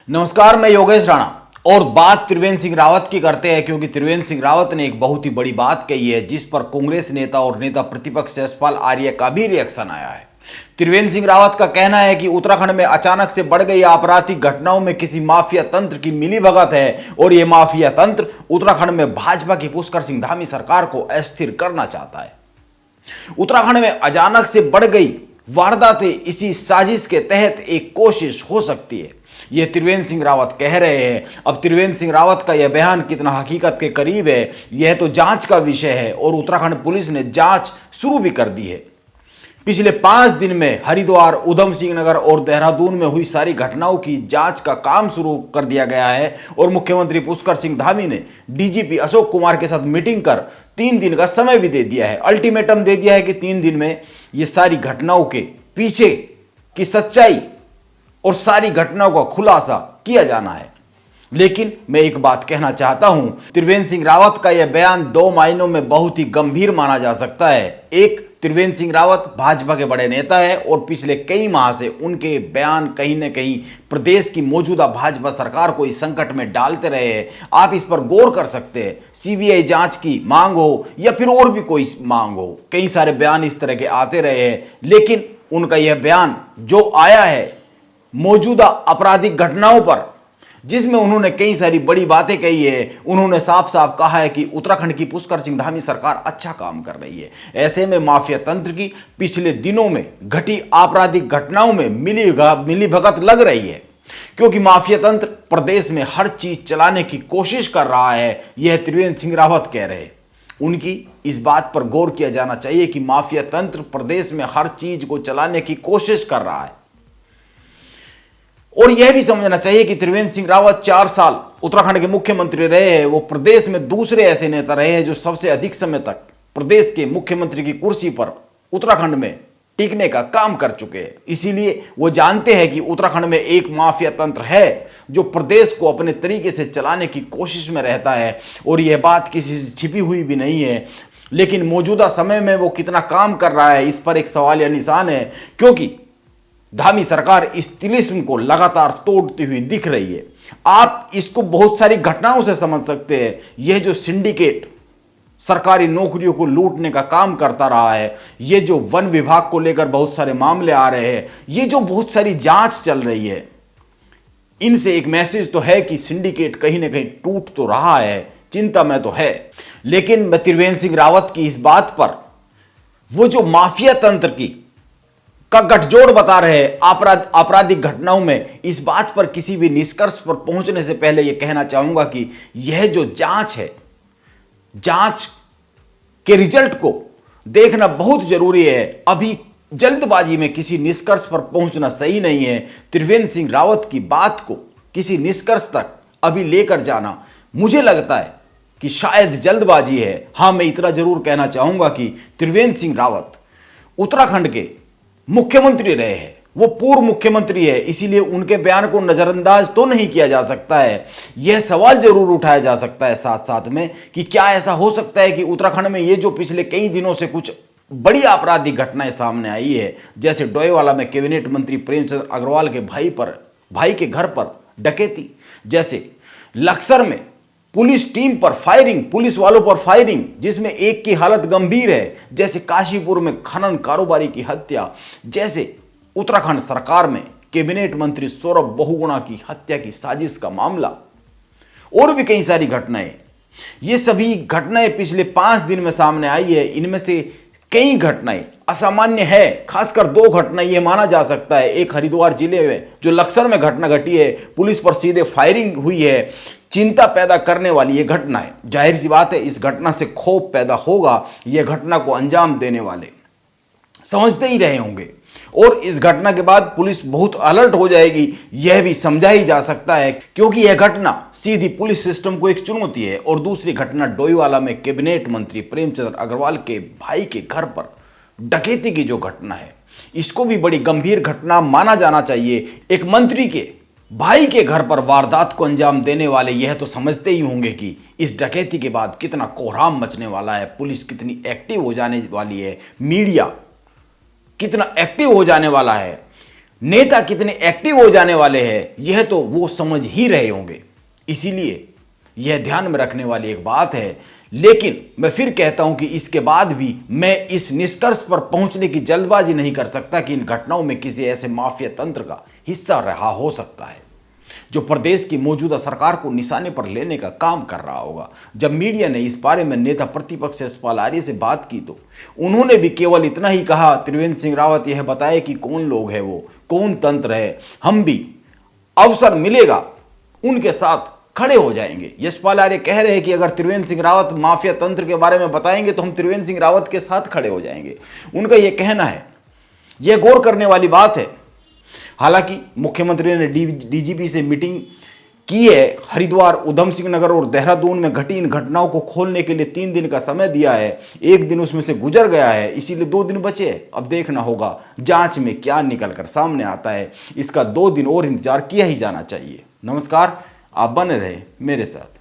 नमस्कार, मैं योगेश राणा। और बात त्रिवेंद्र सिंह रावत की करते हैं, क्योंकि त्रिवेंद्र सिंह रावत ने एक बहुत ही बड़ी बात कही है जिस पर कांग्रेस नेता और नेता प्रतिपक्ष यशपाल आर्य का भी रिएक्शन आया है। त्रिवेंद्र सिंह रावत का कहना है कि उत्तराखंड में अचानक से बढ़ गई आपराधिक घटनाओं में किसी माफिया तंत्र की मिलीभगत है और यह माफिया तंत्र उत्तराखंड में भाजपा की पुष्कर सिंह धामी सरकार को अस्थिर करना चाहता है। उत्तराखंड में अचानक से बढ़ गई वारदातें इसी साजिश के तहत एक कोशिश हो सकती है, यह त्रिवेंद्र सिंह रावत कह रहे हैं। अब त्रिवेंद्र सिंह रावत का यह बयान कितना हकीकत के करीब है, यह तो जांच का विषय है और उत्तराखंड पुलिस ने जांच शुरू भी कर दी है। पिछले 5 दिन में हरिद्वार, उधम सिंह नगर और देहरादून में हुई सारी घटनाओं की जांच का काम शुरू कर दिया गया है और मुख्यमंत्री पुष्कर सिंह धामी ने डीजीपी अशोक कुमार के साथ मीटिंग कर 3 दिन का समय भी दे दिया है। अल्टीमेटम दे दिया है कि 3 दिन में ये सारी घटनाओं के पीछे की सच्चाई और सारी घटनाओं का खुलासा किया जाना है। लेकिन मैं एक बात कहना चाहता हूं, त्रिवेंद्र सिंह रावत का यह बयान 2 मायनों में बहुत ही गंभीर माना जा सकता है। एक, त्रिवेंद्र सिंह रावत भाजपा के बड़े नेता है और पिछले कई माह से उनके बयान कहीं न कहीं प्रदेश की मौजूदा भाजपा सरकार को इस संकट में डालते रहे हैं। आप इस पर गौर कर सकते हैं। सीबीआई जांच की मांग हो या फिर और भी कोई मांग हो, कई सारे बयान इस तरह के आते रहे हैं, लेकिन उनका यह बयान जो आया है मौजूदा आपराधिक घटनाओं पर, जिसमें उन्होंने कई सारी बड़ी बातें कही है। उन्होंने साफ साफ कहा है कि उत्तराखंड की पुष्कर सिंह धामी सरकार अच्छा काम कर रही है। ऐसे में माफिया तंत्र की पिछले दिनों में घटी आपराधिक घटनाओं में मिलीभगत लग रही है, क्योंकि माफिया तंत्र प्रदेश में हर चीज चलाने की कोशिश कर रहा है, यह त्रिवेंद्र सिंह रावत कह रहे हैं। उनकी इस बात पर गौर किया जाना चाहिए कि माफिया तंत्र प्रदेश में हर चीज को चलाने की कोशिश कर रहा है। और यह भी समझना चाहिए कि त्रिवेंद्र सिंह रावत 4 साल उत्तराखंड के मुख्यमंत्री रहे हैं। वो प्रदेश में दूसरे ऐसे नेता रहे हैं जो सबसे अधिक समय तक प्रदेश के मुख्यमंत्री की कुर्सी पर उत्तराखंड में टिकने का काम कर चुके हैं। इसीलिए वो जानते हैं कि उत्तराखंड में एक माफिया तंत्र है जो प्रदेश को अपने तरीके से चलाने की कोशिश में रहता है और यह बात किसी से छिपी हुई भी नहीं है। लेकिन मौजूदा समय में वो कितना काम कर रहा है, इस पर एक सवाल या निशान है, क्योंकि धामी सरकार इस तिलिस्म को लगातार तोड़ती हुई दिख रही है। आप इसको बहुत सारी घटनाओं से समझ सकते हैं। यह जो सिंडिकेट सरकारी नौकरियों को लूटने का काम करता रहा है, ये जो वन विभाग को लेकर बहुत सारे मामले आ रहे हैं, ये जो बहुत सारी जांच चल रही है, इनसे एक मैसेज तो है कि सिंडिकेट कहीं ना कहीं टूट तो रहा है, चिंता में तो है। लेकिन मैं त्रिवेंद्र सिंह रावत की इस बात पर, वो जो माफिया तंत्र की का गठजोड़ बता रहे आपराधिक घटनाओं में, इस बात पर किसी भी निष्कर्ष पर पहुंचने से पहले यह कहना चाहूंगा कि यह जो जांच है, जांच के रिजल्ट को देखना बहुत जरूरी है। अभी जल्दबाजी में किसी निष्कर्ष पर पहुंचना सही नहीं है। त्रिवेंद्र सिंह रावत की बात को किसी निष्कर्ष तक अभी लेकर जाना, मुझे लगता है कि शायद जल्दबाजी है। हां, मैं इतना जरूर कहना चाहूंगा कि त्रिवेंद्र सिंह रावत उत्तराखंड के मुख्यमंत्री रहे हैं, वो पूर्व मुख्यमंत्री है, इसीलिए उनके बयान को नजरअंदाज तो नहीं किया जा सकता है। यह सवाल जरूर उठाया जा सकता है साथ साथ में कि क्या ऐसा हो सकता है कि उत्तराखंड में ये जो पिछले कई दिनों से कुछ बड़ी आपराधिक घटनाएं सामने आई है, जैसे डोईवाला में कैबिनेट मंत्री प्रेमचंद अग्रवाल के भाई के घर पर डकैती, जैसे लक्सर में पुलिस टीम पर फायरिंग, पुलिस वालों पर फायरिंग जिसमें एक की हालत गंभीर है, जैसे काशीपुर में खनन कारोबारी की हत्या, जैसे उत्तराखंड सरकार में कैबिनेट मंत्री सौरभ बहुगुणा की हत्या की साजिश का मामला, और भी कई सारी घटनाएं। ये सभी घटनाएं पिछले 5 दिन में सामने आई है। इनमें से कई घटनाएं असामान्य है, खासकर 2 घटनाएं यह माना जा सकता है। एक हरिद्वार जिले में जो लक्सर में घटना घटी है, पुलिस पर सीधे फायरिंग हुई है, चिंता पैदा करने वाली यह घटना है। जाहिर सी बात है, इस घटना से खौफ पैदा होगा। यह घटना को अंजाम देने वाले समझते ही रहे होंगे और इस घटना के बाद पुलिस बहुत अलर्ट हो जाएगी, यह भी समझा ही जा सकता है, क्योंकि यह घटना सीधी पुलिस सिस्टम को एक चुनौती है। और दूसरी घटना डोईवाला में कैबिनेट मंत्री प्रेमचंद अग्रवाल के भाई के घर पर डकैती की जो घटना है, इसको भी बड़ी गंभीर घटना माना जाना चाहिए। एक मंत्री के भाई के घर पर वारदात को अंजाम देने वाले यह तो समझते ही होंगे कि इस डकैती के बाद कितना कोहराम मचने वाला है, पुलिस कितनी एक्टिव हो जाने वाली है, मीडिया कितना एक्टिव हो जाने वाला है। नेता कितने एक्टिव हो जाने वाले हैं यह तो वो समझ ही रहे होंगे। इसीलिए यह ध्यान में रखने वाली एक बात है। लेकिन मैं फिर कहता हूं कि इसके बाद भी मैं इस निष्कर्ष पर पहुंचने की जल्दबाजी नहीं कर सकता कि इन घटनाओं में किसी ऐसे माफिया तंत्र का हिस्सा रहा हो सकता है जो प्रदेश की मौजूदा सरकार को निशाने पर लेने का काम कर रहा होगा। जब मीडिया ने इस बारे में नेता प्रतिपक्ष यशपाल आर्य से बात की तो उन्होंने भी केवल इतना ही कहा, त्रिवेंद्र सिंह रावत यह बताए कि कौन लोग है, वो कौन तंत्र है, हम भी अवसर मिलेगा उनके साथ खड़े हो जाएंगे। यशपाल आर्य कह रहे हैं कि अगर त्रिवेंद्र सिंह रावत माफिया तंत्र के बारे में बताएंगे तो हम त्रिवेंद्र सिंह रावत के साथ खड़े हो जाएंगे, उनका यह कहना है। यह गौर करने वाली बात है। हालांकि मुख्यमंत्री ने डीजीपी से मीटिंग की है। हरिद्वार, उधम सिंह नगर और देहरादून में घटी इन घटनाओं को खोलने के लिए 3 दिन का समय दिया है। 1 दिन उसमें से गुजर गया है, इसीलिए 2 दिन बचे हैं। अब देखना होगा जांच में क्या निकलकर सामने आता है। इसका 2 दिन और इंतजार किया ही जाना चाहिए। नमस्कार, आप बने रहे मेरे साथ।